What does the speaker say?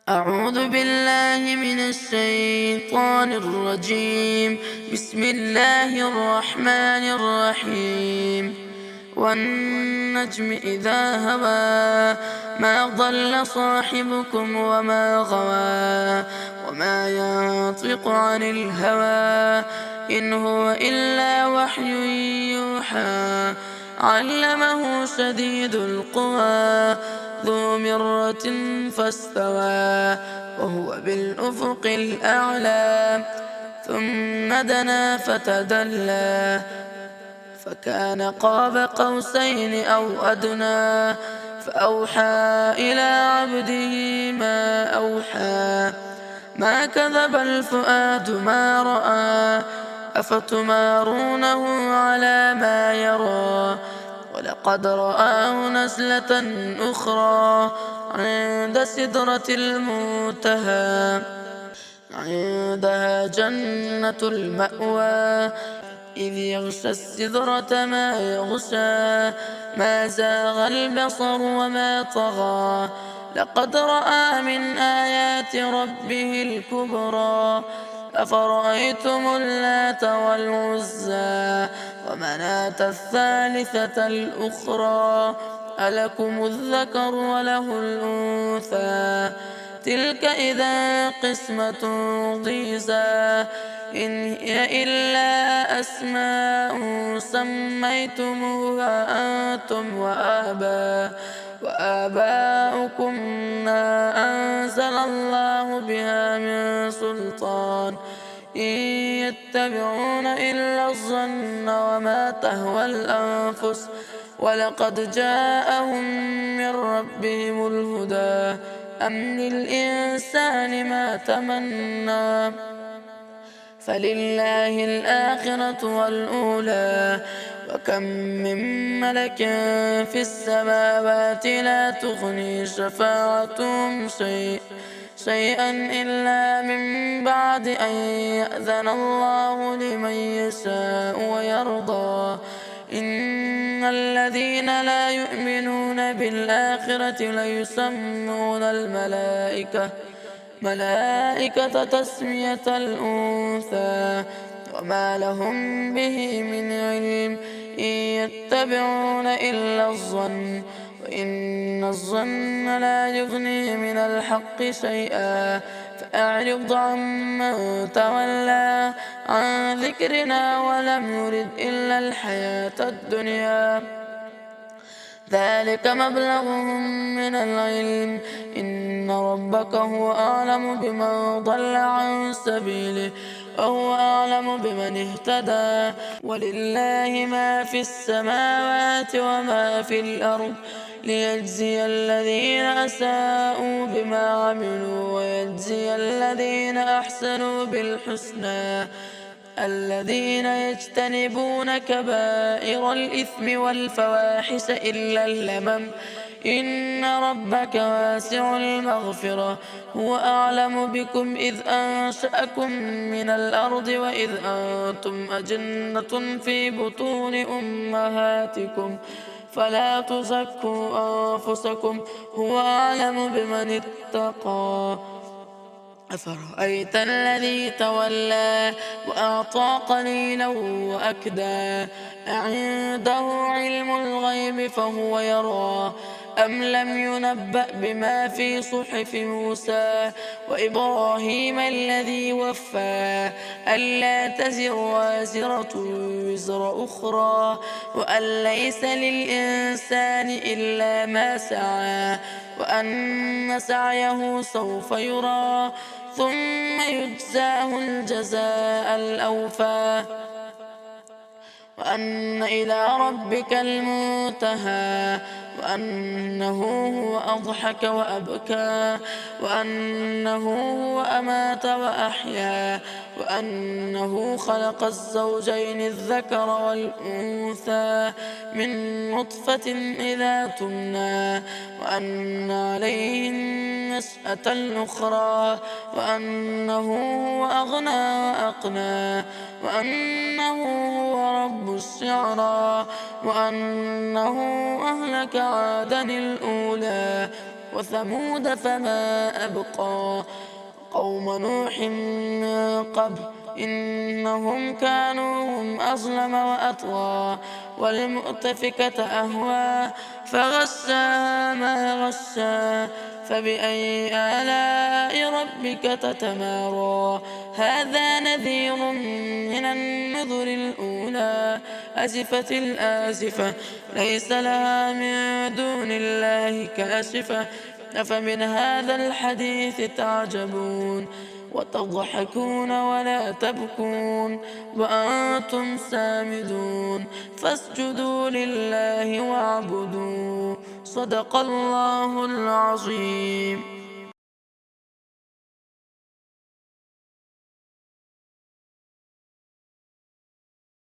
أعوذ بالله من الشيطان الرجيم. بسم الله الرحمن الرحيم. والنجم إذا هوى ما ضل صاحبكم وما غوى وما ينطق عن الهوى إن هو إلا وحي يوحى علمه شديد القوى ذو مرة فاستوى وهو بالأفق الأعلى ثم دنا فتدلى فكان قاب قوسين أو أدنى فأوحى إلى عبده ما أوحى ما كذب الفؤاد ما رأى أفتمارونه على ما يرى ولقد رآه نزلة أخرى عند سدرة المنتهى عندها جنة المأوى إذ يغشى السدرة ما يغشى ما زاغ البصر وما طغى لقد رأى من آيات ربه الكبرى أفرأيتم اللات والعزى ومناة الثالثة الأخرى ألكم الذكر وله الأنثى تلك إذا قسمة ضيزى إن هي إلا أسماء سميتموها أنتم وآباؤكم ما أنزل الله بها من سلطان إن يتبعون إلا الظن وما تهوى الأنفس ولقد جاءهم من ربهم الهدى أم للإنسان ما تمنى فلله الآخرة والأولى وكم من ملك في السماوات لا تغني شفاعتهم شيئا إلا من بعد أن يأذن الله لمن يشاء ويرضى إن الذين لا يؤمنون بالآخرة ليسمون الملائكة تسمية الأنثى وما لهم به من علم إن يتبعون إلا الظن وإن الظن لا يغني من الحق شيئا فأعرض عمن تولى عن ذكرنا ولم يرد إلا الحياة الدنيا ذلك مبلغهم من العلم إن ربك هو أعلم بمن ضل عن سبيله وهو أعلم بمن اهتدى ولله ما في السماوات وما في الأرض ليجزي الذين أساءوا بما عملوا ويجزي الذين أحسنوا بالحسنى الذين يجتنبون كبائر الإثم والفواحش إلا اللمم إن ربك واسع المغفرة هو أعلم بكم إذ أنشأكم من الأرض وإذ أنتم أجنة في بطون أمهاتكم فلا تزكوا أنفسكم هو أعلم بمن اتقى أفرأيت الذي تولى وأعطى قليلا وأكدى أعنده علم الغيب فهو يرى أم لم ينبأ بما في صحف موسى وإبراهيم الذي وفى ألا تزر وازرة وزر أخرى وأن ليس للإنسان إلا ما سعى وأن سعيه سوف يرى ثم يجزاه الجزاء الأوفى وأن إلى ربك المنتهى وأنه هو أضحك وأبكى وأنه هو أمات وأحيا وأنه خلق الزوجين الذكر والأنثى من نطفة إذا تمنى وأن عليه النشأة الأخرى وأنه هو أغنى وأقنى وأنه هو رب الشعرى وأنه أهلك عادا الأولى وثمود فما أبقى قوم نوح من قبل إنهم كانوا هم أظلم وأطغى والمؤتفكة أهوى فغشاها ما غشا فبأي آلاء ربك تتمارى هذا نذير من النذر الأولى أزفت الآزفة ليس لها من دون الله كاشفة أفمن هذا الحديث تعجبون وتضحكون ولا تبكون وأنتم سامدون فاسجدوا لله واعبدوا صدق الله العظيم.